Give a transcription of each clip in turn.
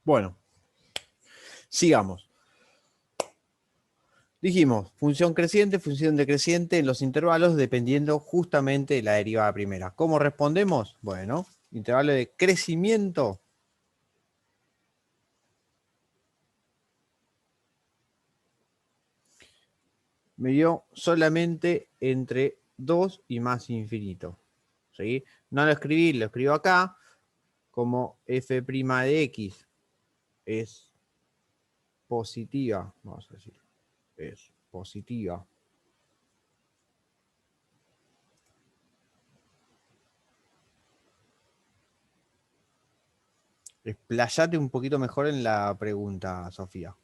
Bueno, sigamos. Dijimos, función creciente, función decreciente en los intervalos dependiendo justamente de la derivada primera. ¿Cómo respondemos? Bueno, intervalo de crecimiento me dio solamente entre 2 y más infinito. ¿Sí? No lo escribí, lo escribo acá como f' de x es positiva, vamos a decir, es positiva. Explayate un poquito mejor en la pregunta, Sofía.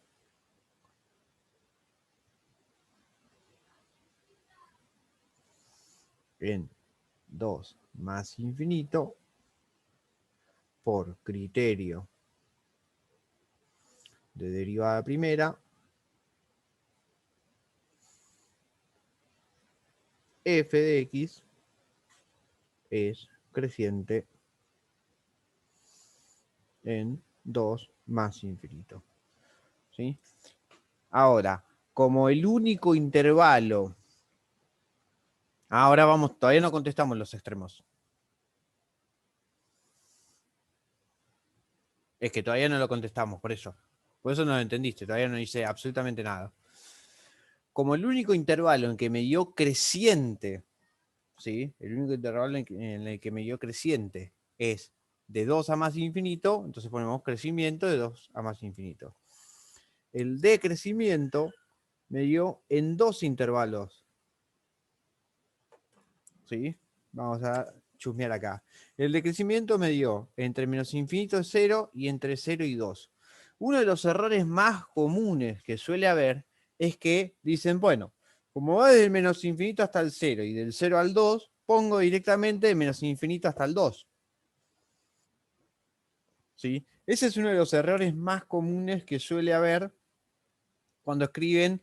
En 2 más infinito por criterio de derivada primera, f de x es creciente en 2 más infinito. ¿Sí? Ahora, como el único intervalo, ahora vamos, todavía no contestamos los extremos. Es que todavía no lo contestamos, por eso. Por eso no lo entendiste, todavía no hice absolutamente nada. Como el único intervalo en que me dio creciente, ¿sí? El único intervalo en el que me dio creciente es de 2 a más infinito, entonces ponemos crecimiento de 2 a más infinito. El decrecimiento me dio en 2 intervalos. ¿Sí? Vamos a chusmear acá. El decrecimiento me dio entre menos infinito y 0 y entre 0 y 2. Uno de los errores más comunes que suele haber es que dicen, bueno, como va desde el menos infinito hasta el 0 y del 0 al 2, pongo directamente de menos infinito hasta el 2. ¿Sí? Ese es uno de los errores más comunes que suele haber cuando escriben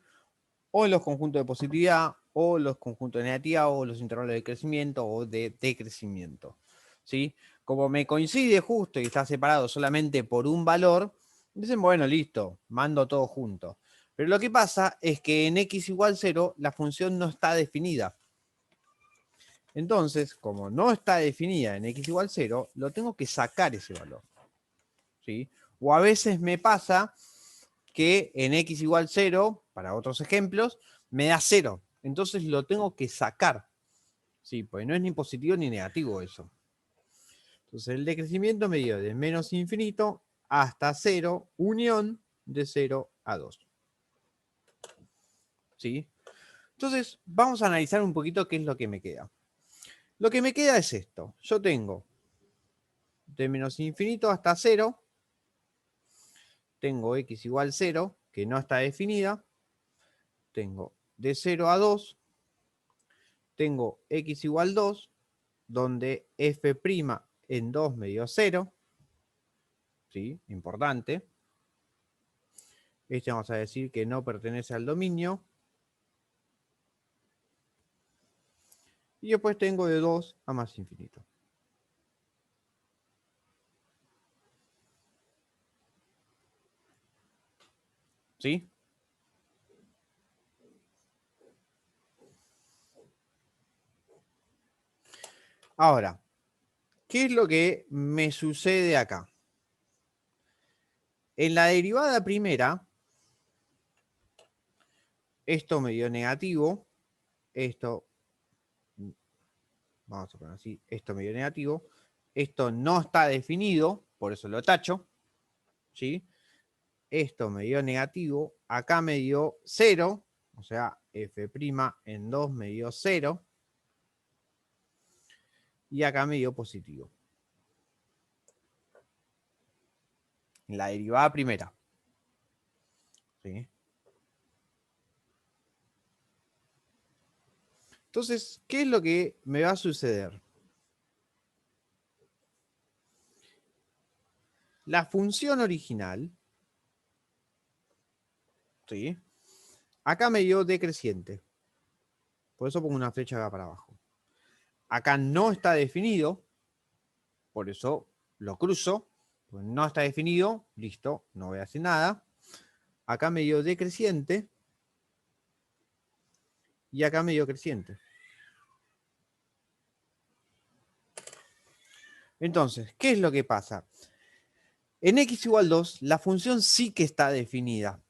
o los conjuntos de positividad, o los conjuntos de negatividad, o los intervalos de crecimiento o de decrecimiento. ¿Sí? Como me coincide justo y está separado solamente por un valor, dicen, bueno, listo, mando todo junto. Pero lo que pasa es que en x igual 0 la función no está definida. Entonces, como no está definida en x igual 0, lo tengo que sacar ese valor. ¿Sí? O a veces me pasa que en x igual 0, para otros ejemplos, me da 0. Entonces lo tengo que sacar. Sí, pues no es ni positivo ni negativo eso. Entonces el decrecimiento me dio de menos infinito hasta 0, unión de 0 a 2. ¿Sí? Entonces vamos a analizar un poquito qué es lo que me queda. Lo que me queda es esto. Yo tengo de menos infinito hasta 0, tengo x igual 0, que no está definida, tengo de 0 a 2, tengo x igual 2, donde f' en 2 me dio 0, ¿sí? Importante. Este vamos a decir que no pertenece al dominio. Y después tengo de 2 a más infinito. ¿Sí? Ahora, ¿qué es lo que me sucede acá? En la derivada primera, esto me dio negativo, esto, vamos a poner así, esto me dio negativo, esto no está definido, por eso lo tacho, ¿sí? Esto me dio negativo, acá me dio 0, o sea, f' en 2 me dio 0, y acá me dio positivo. En la derivada primera. ¿Sí? Entonces, ¿qué es lo que me va a suceder? La función original, ¿sí? Acá me dio decreciente. Por eso pongo una flecha acá para abajo. Acá no está definido, por eso lo cruzo. Pues no está definido, listo, no voy a hacer nada. Acá me dio decreciente y acá me dio creciente. Entonces, ¿qué es lo que pasa? En x igual 2, la función sí que está definida.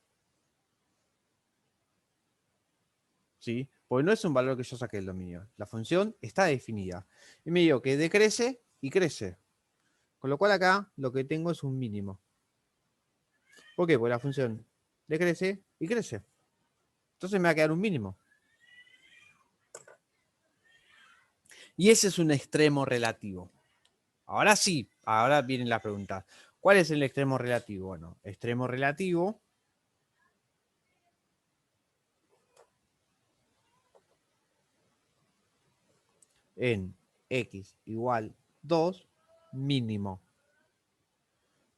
¿Sí? Porque no es un valor que yo saqué del dominio. La función está definida. Y me digo que decrece y crece. Con lo cual acá lo que tengo es un mínimo. ¿Por qué? Porque la función decrece y crece. Entonces me va a quedar un mínimo. Y ese es un extremo relativo. Ahora sí, ahora vienen las preguntas. ¿Cuál es el extremo relativo? Bueno, extremo relativo en x igual 2 mínimo.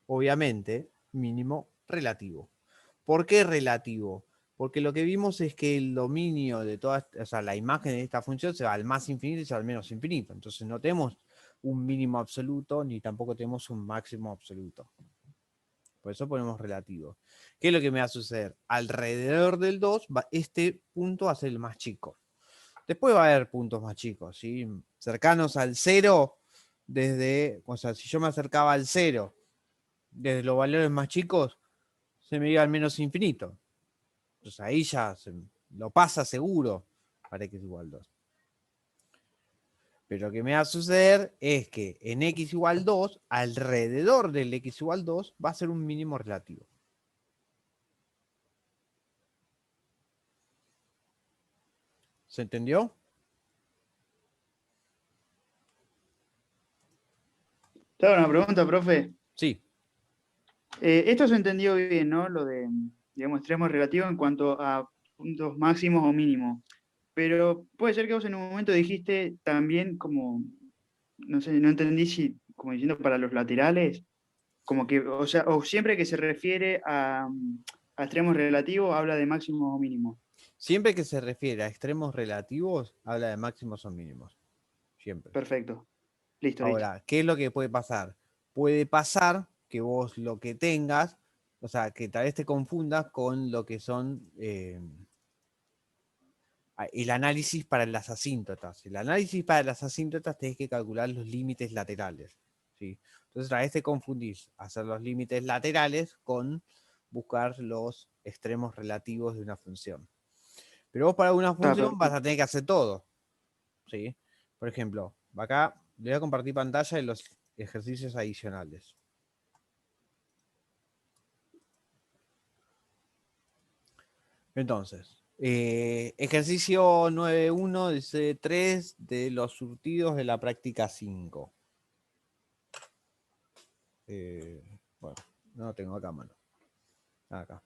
Obviamente, mínimo relativo. ¿Por qué relativo? Porque lo que vimos es que el dominio de toda, o sea, la imagen de esta función se va al más infinito y se va al menos infinito. Entonces no tenemos un mínimo absoluto ni tampoco tenemos un máximo absoluto. Por eso ponemos relativo. ¿Qué es lo que me va a suceder? Alrededor del 2, este punto va a ser el más chico. Después va a haber puntos más chicos, ¿sí? Cercanos al 0, desde, o sea, si yo me acercaba al 0 desde los valores más chicos, se me iba al menos infinito. Entonces ahí ya lo pasa seguro para x igual 2. Pero lo que me va a suceder es que en x igual 2, alrededor del x igual 2, va a ser un mínimo relativo. ¿Se entendió? Te hago una pregunta, profe. Sí. Esto se entendió bien, ¿no? Lo de, digamos, extremo relativo en cuanto a puntos máximos o mínimos. Pero puede ser que vos en un momento dijiste también como, no sé, no entendí si, como diciendo para los laterales, como que, o sea, o siempre que se refiere a extremos relativos habla de máximos o mínimos. Siempre que se refiere a extremos relativos, habla de máximos o mínimos. Siempre. Perfecto. Listo, listo. Ahora, ¿qué es lo que puede pasar? Puede pasar que vos lo que tengas, o sea, que tal vez te confundas con lo que son el análisis para las asíntotas. El análisis para las asíntotas tenés que calcular los límites laterales. ¿Sí? Entonces, a vez te confundís hacer los límites laterales con buscar los extremos relativos de una función. Pero vos para una Está función vas perfecto. a tener que hacer todo. ¿Sí? Por ejemplo, acá le voy a compartir pantalla de los ejercicios adicionales. Entonces, ejercicio 9.1 dice 3 de los surtidos de la práctica 5. Bueno, no lo tengo acá, mano. Acá.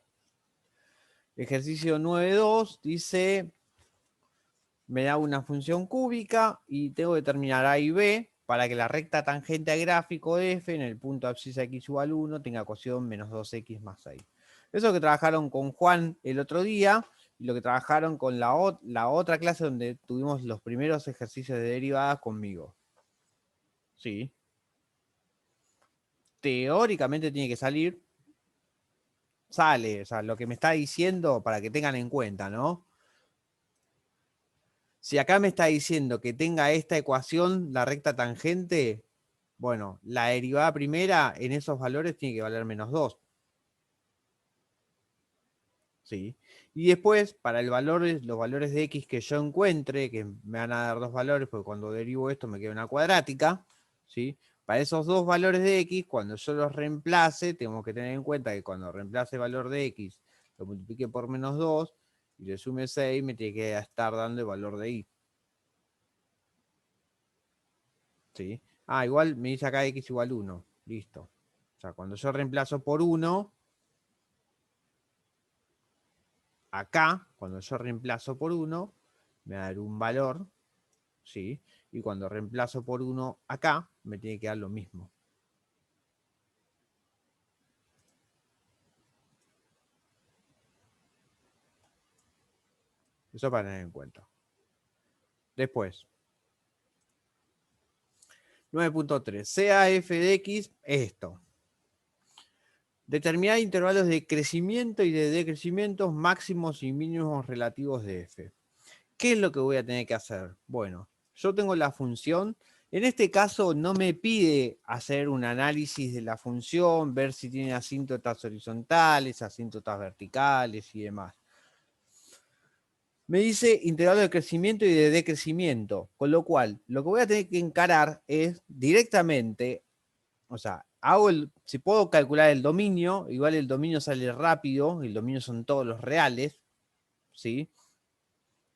Ejercicio 9.2 dice, me da una función cúbica y tengo que determinar A y B para que la recta tangente al gráfico F en el punto abscisa x igual 1 tenga coseno menos 2x más 6. Eso que trabajaron con Juan el otro día y lo que trabajaron con la otra clase donde tuvimos los primeros ejercicios de derivadas conmigo. Sí. Teóricamente tiene que salir. Sale, o sea, lo que me está diciendo para que tengan en cuenta, ¿no? Si acá me está diciendo que tenga esta ecuación, la recta tangente, bueno, la derivada primera en esos valores tiene que valer menos 2. ¿Sí? Y después, para los valores de x que yo encuentre, que me van a dar dos valores, porque cuando derivo esto me queda una cuadrática, ¿sí? Para esos dos valores de x, cuando yo los reemplace, tengo que tener en cuenta que cuando reemplace el valor de x, lo multiplique por menos 2 y le sume 6, me tiene que estar dando el valor de y. ¿Sí? Ah, igual me dice acá x igual 1. Listo. O sea, cuando yo reemplazo por 1, acá, cuando yo reemplazo por 1, me va a dar un valor, ¿sí? Y cuando reemplazo por 1 acá, me tiene que dar lo mismo. Eso para tener en cuenta. Después, 9.3. Sea f de x esto. Determinar intervalos de crecimiento y de decrecimiento máximos y mínimos relativos de f. ¿Qué es lo que voy a tener que hacer? Bueno, yo tengo la función. En este caso no me pide hacer un análisis de la función, ver si tiene asíntotas horizontales, asíntotas verticales y demás. Me dice intervalo de crecimiento y de decrecimiento, con lo cual lo que voy a tener que encarar es directamente, o sea, si puedo calcular el dominio, igual el dominio sale rápido, el dominio son todos los reales, ¿sí?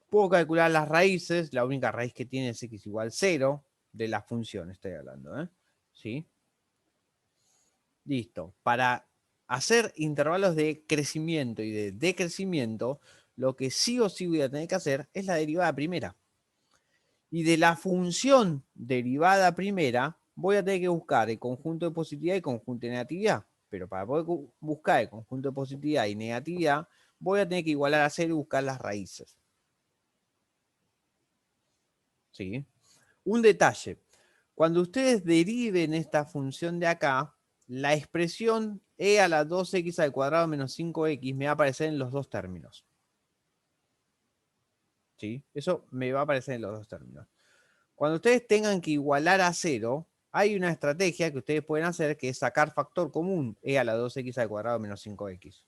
Puedo calcular las raíces, la única raíz que tiene es x igual 0, de la función estoy hablando, ¿sí? Listo. Para hacer intervalos de crecimiento y de decrecimiento, lo que sí o sí voy a tener que hacer es la derivada primera. Y de la función derivada primera, voy a tener que buscar el conjunto de positividad y conjunto de negatividad. Pero para poder buscar el conjunto de positividad y negatividad, voy a tener que igualar a 0 y buscar las raíces. ¿Sí? Un detalle. Cuando ustedes deriven esta función de acá, la expresión e a la 2x al cuadrado menos 5x me va a aparecer en los dos términos. ¿Sí? Eso me va a aparecer en los dos términos. Cuando ustedes tengan que igualar a 0, hay una estrategia que ustedes pueden hacer que es sacar factor común e a la 2x al cuadrado menos 5x.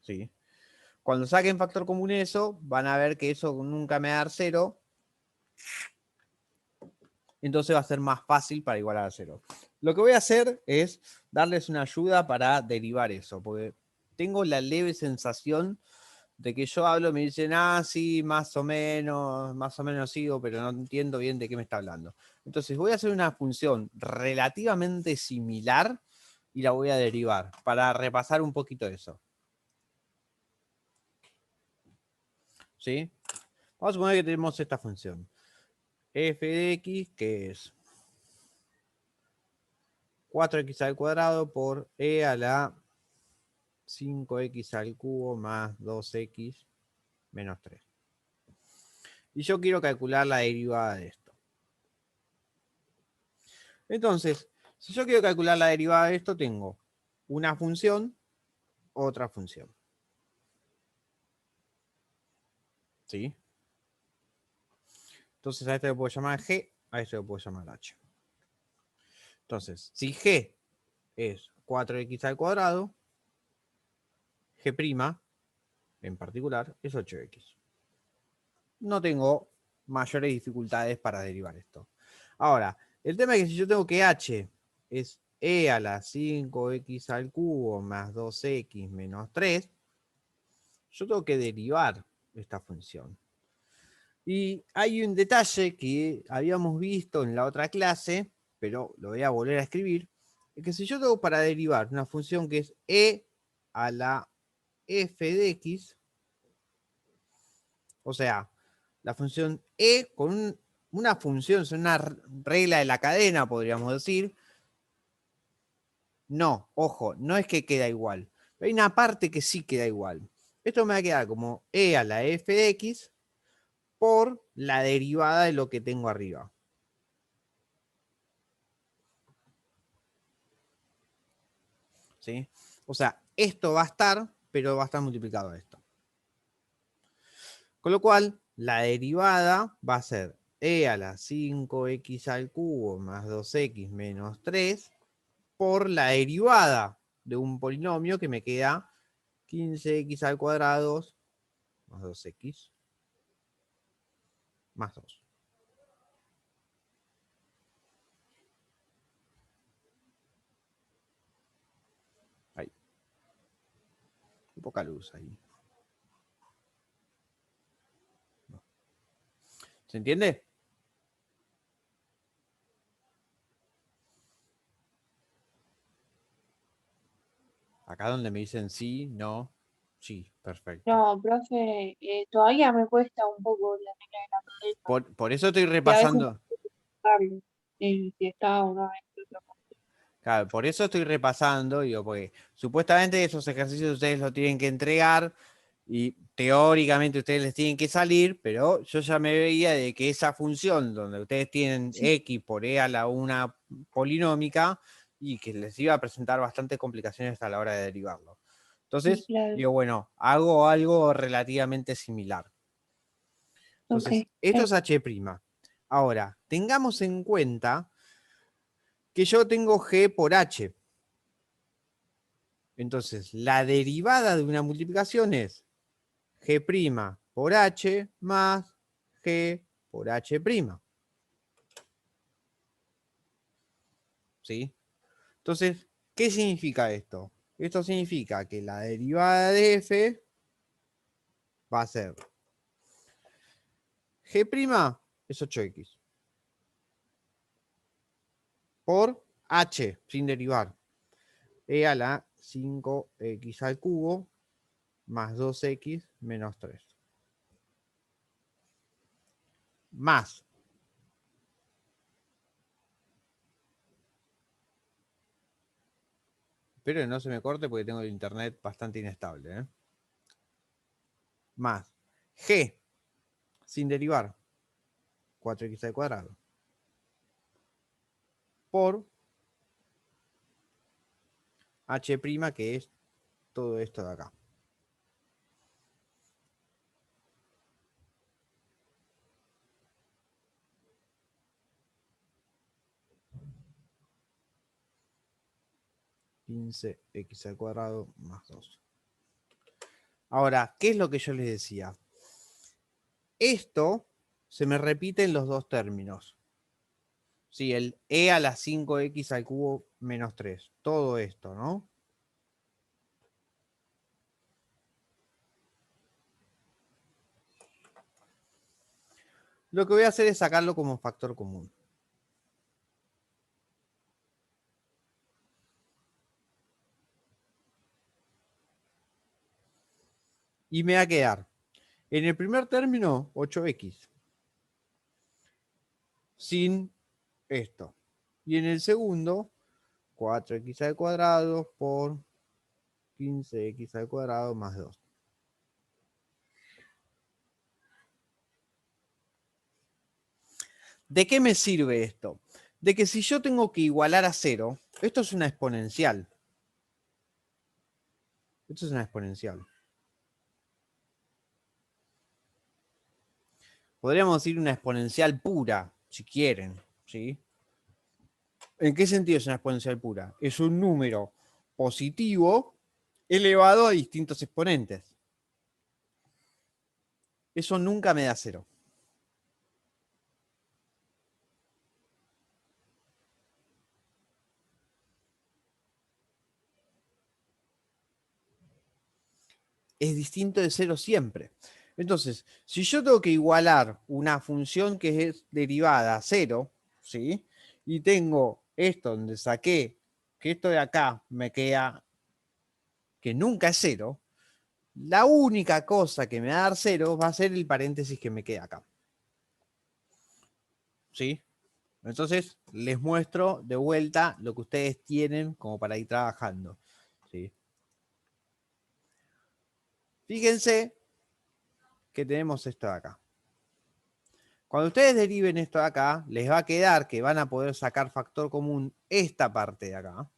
¿Sí? Cuando saquen factor común eso, van a ver que eso nunca me va a dar 0. Entonces va a ser más fácil para igualar a 0. Lo que voy a hacer es darles una ayuda para derivar eso, porque tengo la leve sensación de que yo hablo, me dicen, sí, más o menos sigo, pero no entiendo bien de qué me está hablando. Entonces voy a hacer una función relativamente similar y la voy a derivar para repasar un poquito eso. ¿Sí? Vamos a suponer que tenemos esta función. F de x, que es 4x al cuadrado por e a la 5x al cubo más 2x menos 3. Y yo quiero calcular la derivada de esto. Entonces, si yo quiero calcular la derivada de esto, tengo una función, otra función. ¿Sí? Entonces a este lo puedo llamar G, a este lo puedo llamar H. Entonces, si G es 4x al cuadrado, G' en particular es 8x. No tengo mayores dificultades para derivar esto. Ahora, el tema es que si yo tengo que H es e a la 5x al cubo más 2x menos 3, yo tengo que derivar esta función. Y hay un detalle que habíamos visto en la otra clase, pero lo voy a volver a escribir, es que si yo tengo para derivar una función que es e a la f de x, o sea, la función e con una función, es una regla de la cadena, podríamos decir. No, ojo, no es que queda igual. Hay una parte que sí queda igual. Esto me va a quedar como e a la f de x por la derivada de lo que tengo arriba. ¿Sí? O sea, esto va a estar, pero va a estar multiplicado a esto. Con lo cual, la derivada va a ser e a la 5x al cubo más 2x menos 3 por la derivada de un polinomio que me queda 15x al cuadrado más 2x más 2. Ahí. Un poca luz ahí. ¿Se entiende? Acá donde me dicen sí, no, sí, perfecto. No, profe, todavía me cuesta un poco la regla de la cadena. Por eso estoy Y a veces repasando. buscarlo, si está una vez que otra. Claro, por eso estoy repasando, digo, porque supuestamente esos ejercicios ustedes los tienen que entregar y teóricamente ustedes les tienen que salir, pero yo ya me veía de que esa función donde ustedes tienen Sí, x por e a la una polinómica, y que les iba a presentar bastantes complicaciones a la hora de derivarlo. Entonces, claro. digo, bueno, hago algo relativamente similar. Entonces, Ok, esto es H'. Ahora, tengamos en cuenta que yo tengo G por H. Entonces, la derivada de una multiplicación es G' por H más G por H'. ¿Sí? Entonces, ¿qué significa esto? Esto significa que la derivada de f va a ser G' es 8x por h sin derivar, e a la 5x al cubo más 2x menos 3. Más. Espero que no se me corte porque tengo el internet bastante inestable. Más g sin derivar, 4x al cuadrado, por h', que es todo esto de acá. X al cuadrado más 2. Ahora, ¿qué es lo que yo les decía? Esto se me repite en los dos términos. Sí, el e a la 5x al cubo menos 3. Todo esto, ¿no? Lo que voy a hacer es sacarlo como factor común. Y me va a quedar, en el primer término, 8x. Sin esto. Y en el segundo, 4x al cuadrado por 15x al cuadrado más 2. ¿De qué me sirve esto? De que si yo tengo que igualar a 0, esto es una exponencial. Esto es una exponencial. Podríamos decir una exponencial pura, si quieren, ¿sí? ¿En qué sentido es una exponencial pura? Es un número positivo elevado a distintos exponentes. Eso nunca me da 0. Es distinto de 0 siempre. Entonces, si yo tengo que igualar una función que es derivada a 0, ¿sí? Y tengo esto donde saqué que esto de acá me queda que nunca es 0, la única cosa que me va a dar 0 va a ser el paréntesis que me queda acá. ¿Sí? Entonces, les muestro de vuelta lo que ustedes tienen como para ir trabajando. ¿Sí? Fíjense que tenemos esto de acá. Cuando ustedes deriven esto de acá, les va a quedar que van a poder sacar factor común esta parte de acá.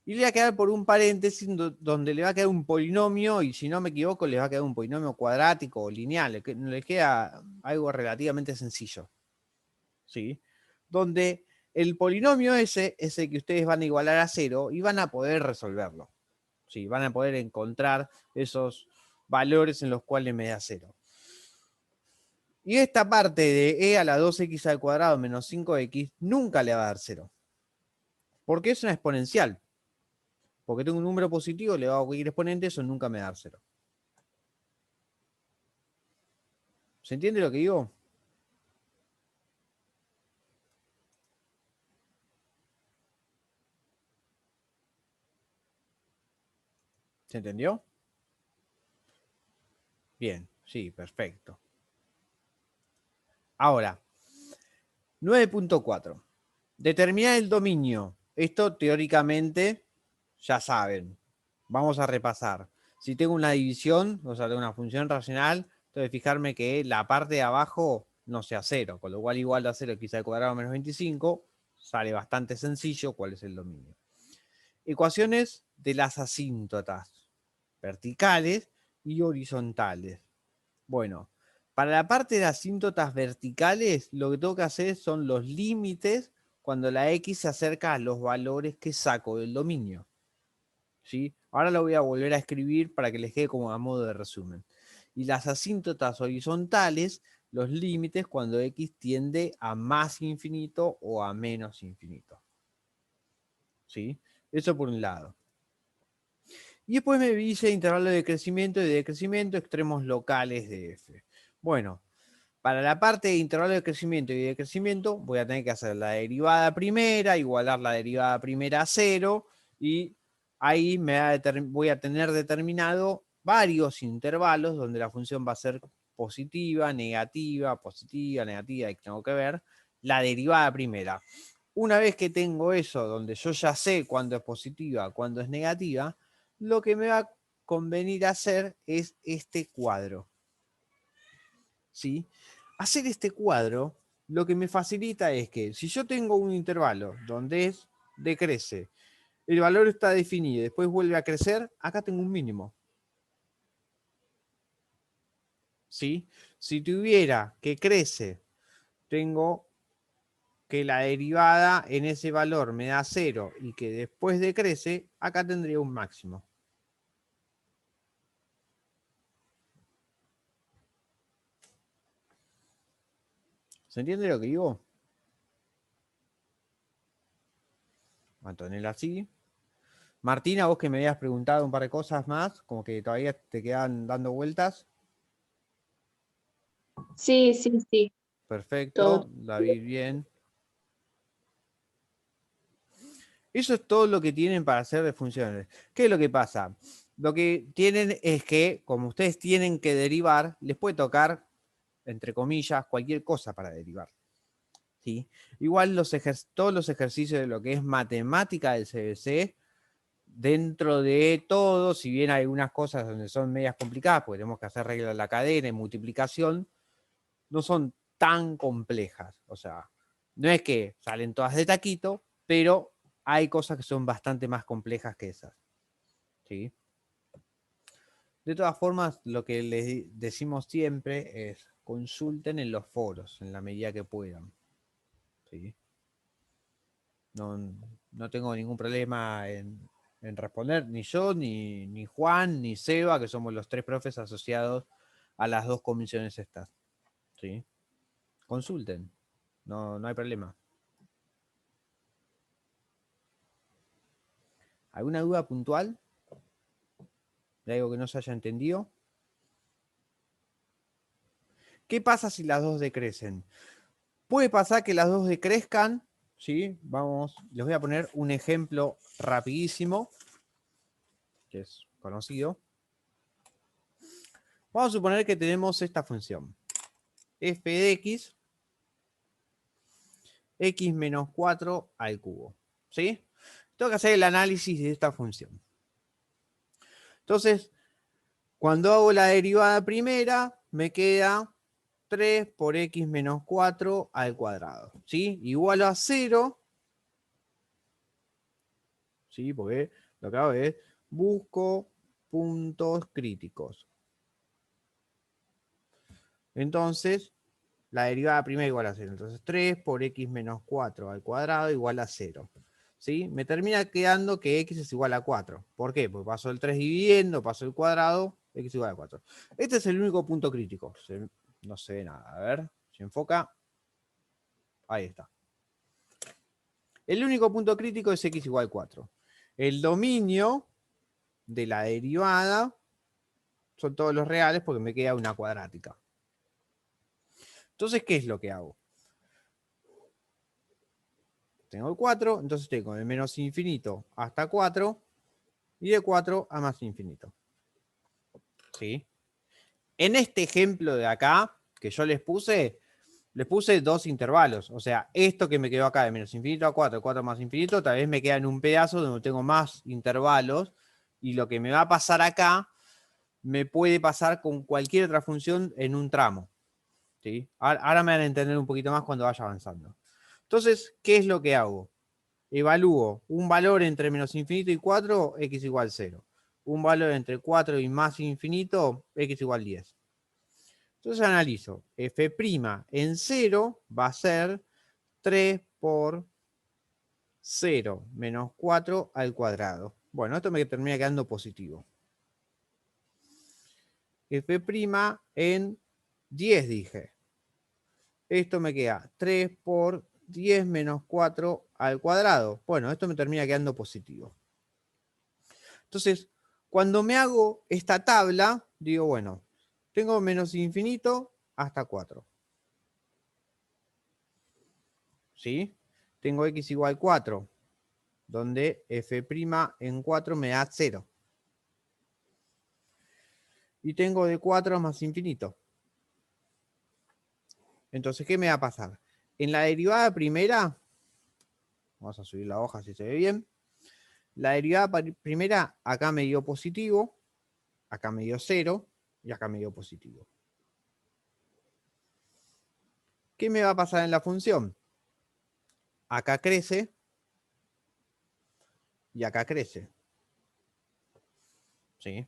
Y le va a quedar por un paréntesis donde le va a quedar un polinomio, y si no me equivoco, les va a quedar un polinomio cuadrático o lineal. Les queda algo relativamente sencillo. ¿Sí? Donde el polinomio ese es el que ustedes van a igualar a 0 y van a poder resolverlo. ¿Sí? Van a poder encontrar esos valores en los cuales me da 0. Y esta parte de e a la 2x al cuadrado menos 5x nunca le va a dar 0. Porque es una exponencial. Porque tengo un número positivo, le va a ir exponente, eso nunca me va a dar 0. ¿Se entiende lo que digo? ¿Se entendió? Bien, sí, perfecto. Ahora, 9.4. Determinar el dominio. Esto teóricamente ya saben. Vamos a repasar. Si tengo una división, o sea, tengo una función racional, tengo que fijarme que la parte de abajo no sea 0, con lo cual igual a 0 x al cuadrado menos 25, sale bastante sencillo cuál es el dominio. Ecuaciones de las asíntotas verticales y horizontales. Bueno, para la parte de asíntotas verticales, lo que tengo que hacer son los límites cuando la X se acerca a los valores que saco del dominio. ¿Sí? Ahora lo voy a volver a escribir para que les quede como a modo de resumen. Y las asíntotas horizontales, los límites cuando X tiende a más infinito o a menos infinito. ¿Sí? Eso por un lado. Y después me dice intervalo de crecimiento y de decrecimiento, extremos locales de f. Bueno, para la parte de intervalo de crecimiento y de decrecimiento voy a tener que hacer la derivada primera, igualar la derivada primera a 0, y ahí voy a tener determinado varios intervalos donde la función va a ser positiva, negativa, y tengo que ver la derivada primera. Una vez que tengo eso, donde yo ya sé cuándo es positiva, cuándo es negativa, lo que me va a convenir hacer es este cuadro. ¿Sí? Hacer este cuadro lo que me facilita es que si yo tengo un intervalo donde decrece, el valor está definido y después vuelve a crecer, acá tengo un mínimo. ¿Sí? Si tuviera que crece, tengo que la derivada en ese valor me da 0 y que después decrece, acá tendría un máximo. ¿Se entiende lo que digo? Antonella, sí. Martina, vos que me habías preguntado un par de cosas más, como que todavía te quedan dando vueltas. Sí, sí, sí, Perfecto, todo. David, bien. Eso es todo lo que tienen para hacer de funciones. ¿Qué es lo que pasa? Lo que tienen es que, como ustedes tienen que derivar, les puede tocar, entre comillas, cualquier cosa para derivar. ¿Sí? Igual todos los ejercicios de lo que es matemática del CBC, dentro de todo, si bien hay algunas cosas donde son medias complicadas, porque tenemos que hacer reglas de la cadena y multiplicación, no son tan complejas. O sea, no es que salen todas de taquito, pero hay cosas que son bastante más complejas que esas. ¿Sí? De todas formas, lo que les decimos siempre es consulten en los foros en la medida que puedan. ¿Sí? No tengo ningún problema en responder, ni yo, ni Juan, ni Seba, que somos los 3 profes asociados a las 2 comisiones estas. ¿Sí? Consulten, no hay problema. ¿Alguna duda puntual? ¿De algo que no se haya entendido? ¿Qué pasa si las dos decrecen? Puede pasar que las dos decrezcan, ¿sí? Vamos, les voy a poner un ejemplo rapidísimo, que es conocido. Vamos a suponer que tenemos esta función. F de x, x menos 4 al cubo, ¿sí? Tengo que hacer el análisis de esta función. Entonces, cuando hago la derivada primera, me queda 3 por x menos 4 al cuadrado, ¿sí? Igual a 0, ¿sí? Porque lo que hago es busco puntos críticos. Entonces, la derivada primera igual a 0. Entonces, 3 por x menos 4 al cuadrado igual a 0. ¿Sí? Me termina quedando que x es igual a 4. ¿Por qué? Porque paso el 3 dividiendo, paso el cuadrado, x igual a 4. Este es el único punto crítico. No se ve nada. A ver, se enfoca. Ahí está. El único punto crítico es x igual a 4. El dominio de la derivada son todos los reales porque me queda una cuadrática. Entonces, ¿qué es lo que hago? Tengo el 4, entonces estoy con el menos infinito hasta 4 y de 4 a más infinito. ¿Sí? En este ejemplo de acá, que yo les puse 2 intervalos. O sea, esto que me quedó acá de menos infinito a 4, 4 más infinito, tal vez me queda en un pedazo donde tengo más intervalos y lo que me va a pasar acá me puede pasar con cualquier otra función en un tramo. ¿Sí? Ahora me van a entender un poquito más cuando vaya avanzando. Entonces, ¿qué es lo que hago? Evalúo un valor entre menos infinito y 4, x igual 0. Un valor entre 4 y más infinito, x igual 10. Entonces analizo. F' en 0 va a ser 3 por 0 menos 4 al cuadrado. Bueno, esto me termina quedando positivo. F' en 10 dije. Esto me queda 3 por 10 menos 4 al cuadrado. Bueno, esto me termina quedando positivo. Entonces, cuando me hago esta tabla, digo, bueno, tengo menos infinito hasta 4. ¿Sí? Tengo x igual 4, donde f' en 4 me da 0. Y tengo de 4 más infinito. Entonces, ¿qué me va a pasar? En la derivada primera, vamos a subir la hoja si se ve bien. La derivada primera, acá me dio positivo, acá me dio 0 y acá me dio positivo. ¿Qué me va a pasar en la función? Acá crece y acá crece. ¿Sí?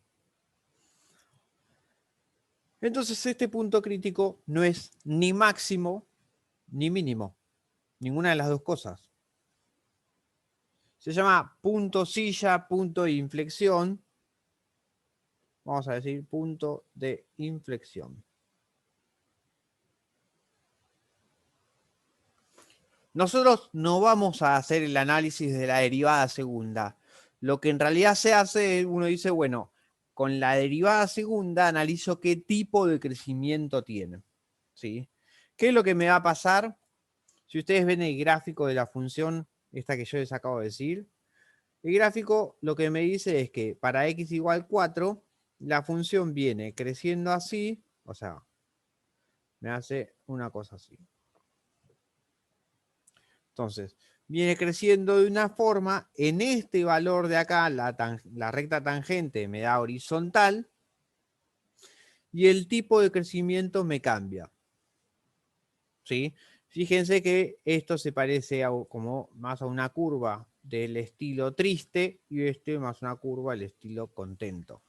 Entonces este punto crítico no es ni máximo ni mínimo. Ninguna de las dos cosas. Se llama punto silla, punto de inflexión. Vamos a decir punto de inflexión. Nosotros no vamos a hacer el análisis de la derivada segunda. Lo que en realidad se hace, uno dice, bueno, con la derivada segunda analizo qué tipo de crecimiento tiene. ¿Sí? ¿Qué es lo que me va a pasar? Si ustedes ven el gráfico de la función, esta que yo les acabo de decir, el gráfico lo que me dice es que para x igual 4, la función viene creciendo así, o sea, me hace una cosa así. Entonces, viene creciendo de una forma, en este valor de acá, la recta tangente me da horizontal, y el tipo de crecimiento me cambia. ¿Sí? Fíjense que esto se parece como más a una curva del estilo triste y este más una curva del estilo contento.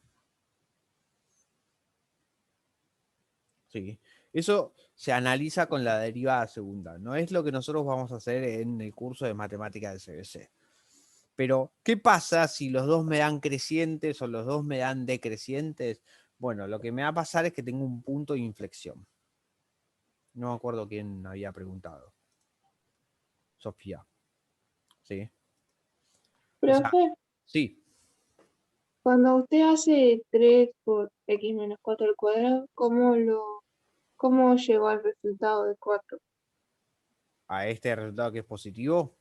¿Sí? Eso se analiza con la derivada segunda. No es lo que nosotros vamos a hacer en el curso de matemática del CBC. Pero, ¿qué pasa si los dos me dan crecientes o los dos me dan decrecientes? Bueno, lo que me va a pasar es que tengo un punto de inflexión. No me acuerdo quién había preguntado. Sofía. ¿Sí? O sea, Profe, sí. cuando usted hace 3 por x menos 4 al cuadrado, ¿cómo llegó al resultado de 4? A este resultado que es positivo,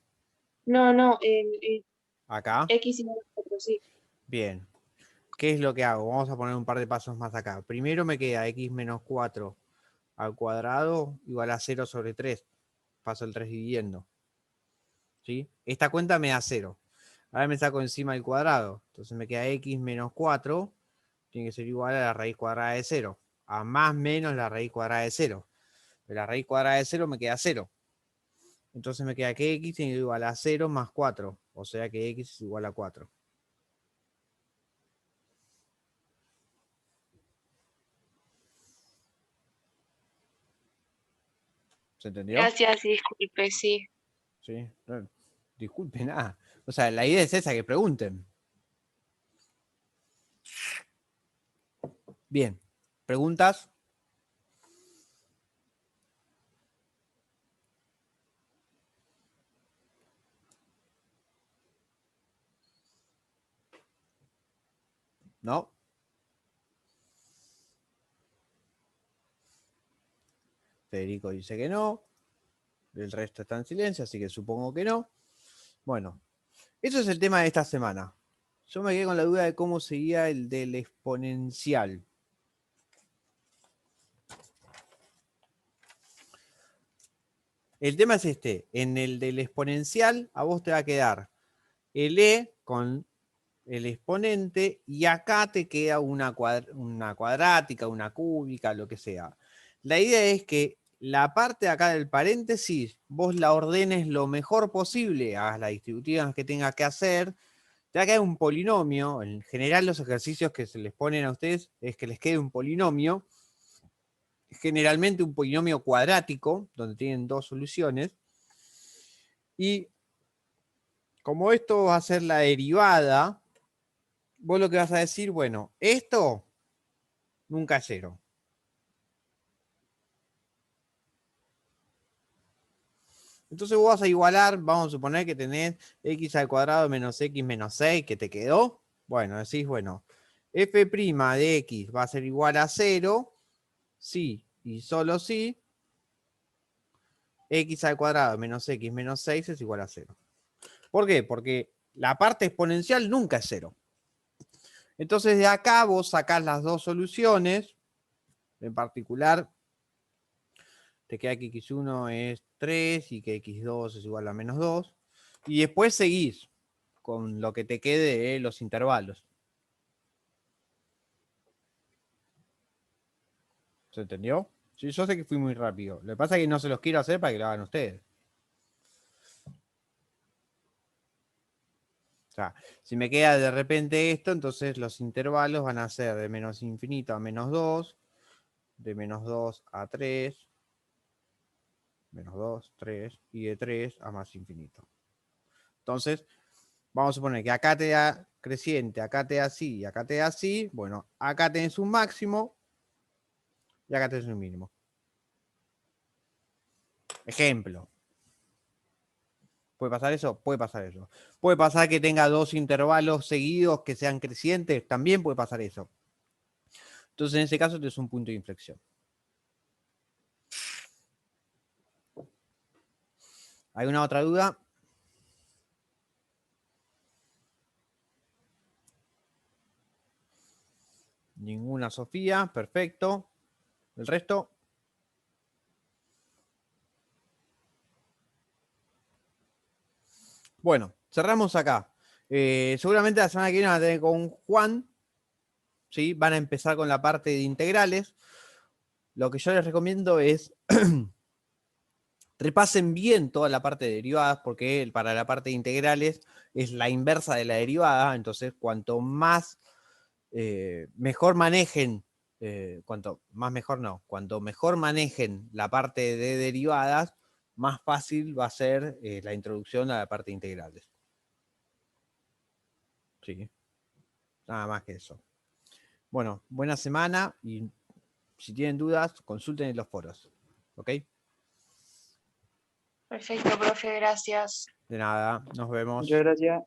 No, no, acá. x igual a 4, sí. Bien. ¿Qué es lo que hago? Vamos a poner un par de pasos más acá. Primero me queda x menos 4 al cuadrado igual a 0 sobre 3. Paso el 3 dividiendo. ¿Sí? Esta cuenta me da 0. Ahora me saco encima el cuadrado. Entonces me queda x menos 4. Tiene que ser igual a la raíz cuadrada de 0. A más menos la raíz cuadrada de 0. Pero la raíz cuadrada de 0 me queda 0. Entonces me queda que x tiene igual a 0 más 4. O sea que x es igual a 4. ¿Se entendió? Gracias y disculpe, sí. Sí. No, disculpe nada. O sea, la idea es esa, que pregunten. Bien. ¿Preguntas? ¿No? Federico dice que no. El resto está en silencio, así que supongo que no. Bueno, eso es el tema de esta semana. Yo me quedé con la duda de cómo seguía el del exponencial. El tema es este. En el del exponencial, a vos te va a quedar el e con el exponente y acá te queda una cuadrática, una cúbica, lo que sea. La idea es que la parte de acá del paréntesis, vos la ordenes lo mejor posible, hagas las distributivas que tengas que hacer, ya que hay un polinomio. En general los ejercicios que se les ponen a ustedes es que les quede un polinomio, generalmente un polinomio cuadrático, donde tienen dos soluciones, y como esto va a ser la derivada, vos lo que vas a decir, bueno, esto nunca es 0. Entonces vos vas a igualar, vamos a suponer que tenés x al cuadrado menos x menos 6, que te quedó. Bueno, decís, bueno, f' de x va a ser igual a 0, si y solo si x al cuadrado menos x menos 6 es igual a 0. ¿Por qué? Porque la parte exponencial nunca es 0. Entonces de acá vos sacás las dos soluciones, en particular te queda que x1 es 3 y que x2 es igual a menos 2. Y después seguís con lo que te quede de los intervalos. ¿Se entendió? Sí, yo sé que fui muy rápido. Lo que pasa es que no se los quiero hacer para que lo hagan ustedes. O sea, si me queda de repente esto, entonces los intervalos van a ser de menos infinito a menos 2, de menos 2 a 3, menos 2, 3, y de 3 a más infinito. Entonces, vamos a suponer que acá te da creciente, acá te da así y acá te da así. Bueno, acá tenés un máximo y acá tenés un mínimo. Ejemplo. ¿Puede pasar eso? Puede pasar eso. Puede pasar que tenga dos intervalos seguidos que sean crecientes. También puede pasar eso. Entonces, en ese caso, tenés un punto de inflexión. ¿Alguna otra duda? Ninguna, Sofía. Perfecto. ¿El resto? Bueno, cerramos acá. Seguramente la semana que viene van a tener con Juan. ¿Sí? Van a empezar con la parte de integrales. Lo que yo les recomiendo es repasen bien toda la parte de derivadas, porque para la parte de integrales es la inversa de la derivada. Entonces, cuanto más mejor manejen, cuanto mejor manejen la parte de derivadas, más fácil va a ser la introducción a la parte de integrales. Sí, nada más que eso. Bueno, buena semana y si tienen dudas, consulten en los foros. ¿Ok? Perfecto, profe, gracias. De nada, nos vemos. Muchas gracias.